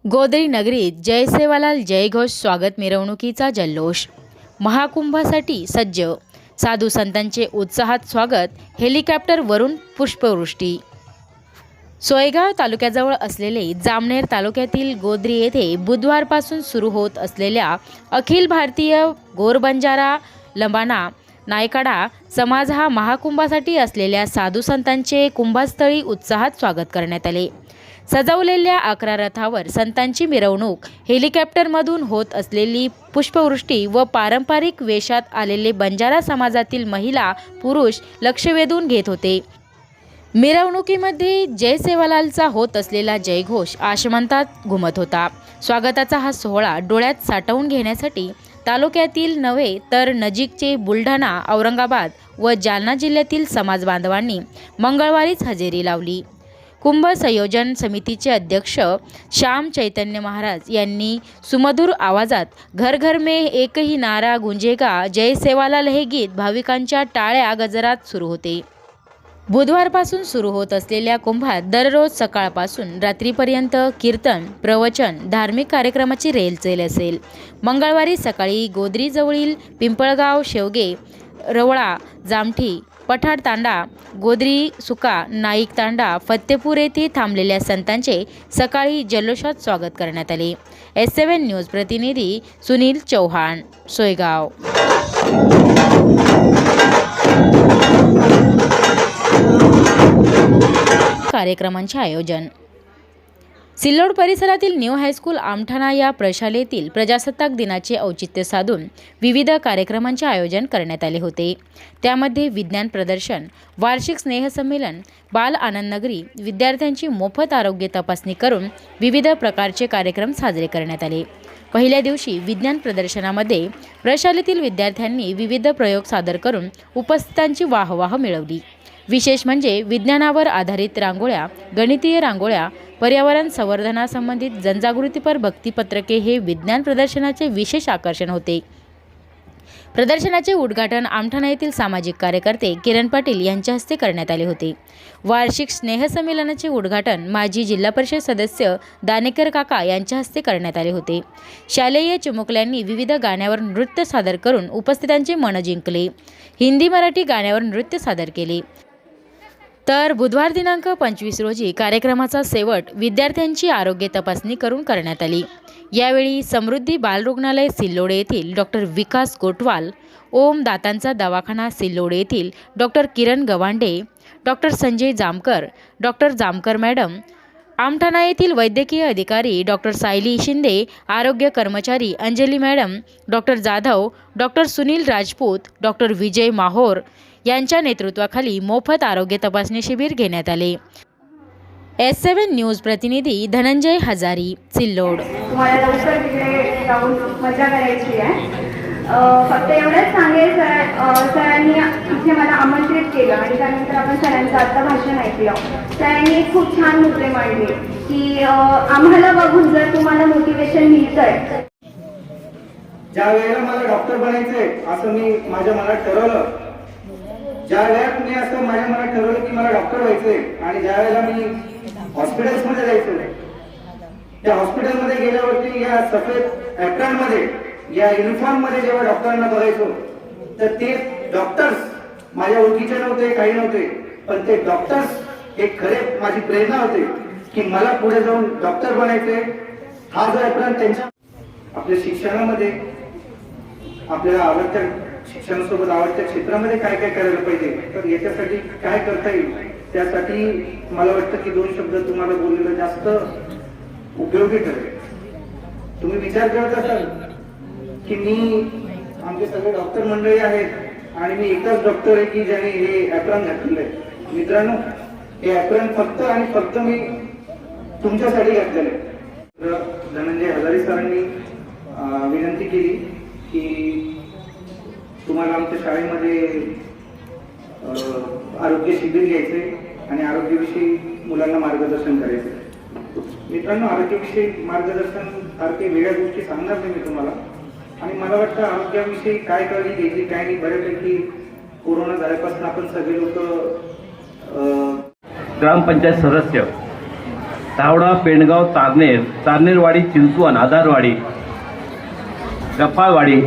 गोदरी नगरीत जय सेवालाल जयघोष स्वागत मिरवणुकीचा जल्लोष। महाकुंभासाठी सज्ज, साधू संतांचे उत्साहात स्वागत, हेलिकॉप्टरवरून पुष्पवृष्टी। सोयगाव तालुक्याजवळ असलेले जामनेर तालुक्यातील गोदरी येथे बुधवारपासून सुरू होत असलेल्या अखिल भारतीय गोरबंजारा लंबाना नायकाडा समाज हा महाकुंभासाठी असलेल्या साधू संतांचे कुंभस्थळी उत्साहात स्वागत करण्यात आले। सजवलेल्या 11 रथावर संतांची मिरवणूक, हेलिकॉप्टरमधून होत असलेली पुष्पवृष्टी व पारंपरिक वेशात आलेले बंजारा समाजातील महिला पुरुष लक्ष वेधून घेत होते। मिरवणुकीमध्ये जय सेवालालचा होत असलेला जयघोष आसमंतात घुमत होता। स्वागताचा हा सोहळा डोळ्यात साठवून घेण्यासाठी तालुक्यातील नव्हे तर नजीकचे बुलढाणा, औरंगाबाद व जालना जिल्ह्यातील समाज बांधवांनी मंगळवारीच हजेरी लावली। कुंभ संयोजन समितीचे अध्यक्ष श्याम चैतन्य महाराज यांनी सुमधुर आवाजात घर घर में एक ही नारा गुंजेगा जय सेवालाल हे गीत भाविकांच्या टाळ्या गजरात सुरू होते। बुधवारपासून सुरू होत असलेल्या कुंभात दररोज सकाळपासून रात्रीपर्यंत कीर्तन, प्रवचन, धार्मिक कार्यक्रमाची रेलचेल असेल। मंगळवारी सकाळी गोदरी जवळील पिंपळगाव, शेवगे, रवळा, जामठी, पठाड तांडा, गोदरी सुका, नाईक तांडा, फत्तेपूर येथे थांबलेल्या संतांचे सकाळी जल्लोषात स्वागत करण्यात आले। S7 न्यूज प्रतिनिधी सुनील चौहान, सोयगाव। कार्यक्रमांचे आयोजन सिल्लोड परिसरातील न्यू हायस्कूल आमठाणा या प्रशालेतील प्रजासत्ताक दिनाचे औचित्य साधून विविध कार्यक्रमांचे आयोजन करण्यात आले होते। त्यामध्ये विज्ञान प्रदर्शन, वार्षिक स्नेहसंमेलन, बाल आनंद नगरी, विद्यार्थ्यांची मोफत आरोग्य तपासणी करून विविध प्रकारचे कार्यक्रम साजरे करण्यात आले। पहिल्या दिवशी विज्ञान प्रदर्शनामध्ये प्रशालेतील विद्यार्थ्यांनी विविध प्रयोग सादर करून उपस्थितांची वाहवाह मिळवली। विशेष म्हणजे विज्ञानावर आधारित रांगोळ्या, गणितीय रांगोळ्या, पर्यावरण संवर्धनासंबंधित जनजागृतीपर भक्तिपत्रके हे विज्ञान प्रदर्शनाचे विशेष आकर्षण होते। प्रदर्शनाचे उद्घाटन आमठाणा येथील सामाजिक कार्यकर्ते किरण पाटील यांच्या हस्ते करण्यात आले होते। वार्षिक स्नेहसंमेलनाचे उद्घाटन माजी जिल्हा परिषद सदस्य दानेकर काका यांच्या हस्ते करण्यात आले होते। शालेय चिमुकल्यांनी विविध गाण्यावर नृत्य सादर करून उपस्थितांचे मन जिंकले। हिंदी, मराठी गाण्यावर नृत्य सादर केले। तर बुधवार दिनांक 25 रोजी कार्यक्रमाचा शेवट विद्यार्थ्यांची आरोग्य तपासणी करून करण्यात आली। यावेळी समृद्धी बाल रुग्णालय सिल्लोड येथील डॉक्टर विकास गोटवाल, ओम दातांचा दवाखाना सिल्लोड येथील doctor Kiran Gawande, doctor Sanjay Jamkar, doctor Jamkar madam, Amthana येथील वैद्यकीय अधिकारी डॉक्टर सायली शिंदे, आरोग्य कर्मचारी Anjali madam, doctor Jadhav, doctor Sunil Rajput, doctor Vijay Mahor यांच्या नेतृत्वाखाली मोफत आरोग्य तपासणी शिबिर घेण्यात आले। S7 न्यूज प्रतिनिधी धनंजय हजारी, सिल्लोड। तुम्हाला लवकर तिकडे जाऊन मजा करायची आहे। फक्त एवढंच सांगेल, सरांनी इथे मला आमंत्रित केलं आणि त्यानंतर आपण सरांचं आत्ता भाषण ऐकलं। सरांनी खूप छान मुद्दे मांडले की आम्हाला बघून जर तुम्हाला मोटिवेशन मिळतंय, ज्या वेळेला मला डॉक्टर बनायचंय असं मी माझ्या मनात ठरवलं, ज्या वेळेला मी असं माझ्या मनात ठरवलं की मला डॉक्टर व्हायचंय आणि ज्या वेळेला मी हॉस्पिटल्समध्ये जायचो, त्या हॉस्पिटलमध्ये गेल्यावरती या सफेद ऍप्रॉन मध्ये, या युनिफॉर्म मध्ये जेव्हा डॉक्टरांना बघायचो तर ते डॉक्टर्स माझ्या ओळखीचे नव्हते, काही नव्हते, पण ते डॉक्टर्स हे खरे माझी प्रेरणा होते की मला पुढे जाऊन डॉक्टर बनायचे। हा जो ऍप्रॉन त्यांच्या आपल्या शिक्षणामध्ये, आपल्याला आवडत्या शिक्षणासोबत आवडत्या क्षेत्रामध्ये काय काय करायला पाहिजे, तर याच्यासाठी काय करता येईल, त्यासाठी मला वाटतं की 2 शब्द तुम्हाला बोललेलं जास्त उपयोगी ठरेल। तुम्ही विचार करत असाल की मी, आमचे सगळे डॉक्टर मंडळी आहेत आणि मी एकच डॉक्टर आहे की ज्याने हे ऍप्रॉन घातलेलं आहे। मित्रांनो, हे ऍप्रॉन फक्त आणि फक्त मी तुमच्यासाठी घातलेलं आहे। धनंजय हजारी सरांनी विनंती केली की तुम्हाला आमच्या शाळेमध्ये आरोग्य शिबिर घ्यायचे आणि आरोग्याविषयी मुलांना मार्गदर्शन करायचे। मित्रांनो, आरोग्याविषयी मार्गदर्शन सारखे वेगळ्या गोष्टी सांगणार नाही मी तुम्हाला, आणि मला वाटतं आरोग्याविषयी काय काळजी घ्यायची काय नाही, बऱ्यापैकी कोरोना झाल्यापासून आपण सगळे लोक ग्रामपंचायत सदस्य तावडा, पेंडगाव, तारनेर, तारनेरवाडी, चिंचवण, आधारवाडी, गप्पाळवाडी,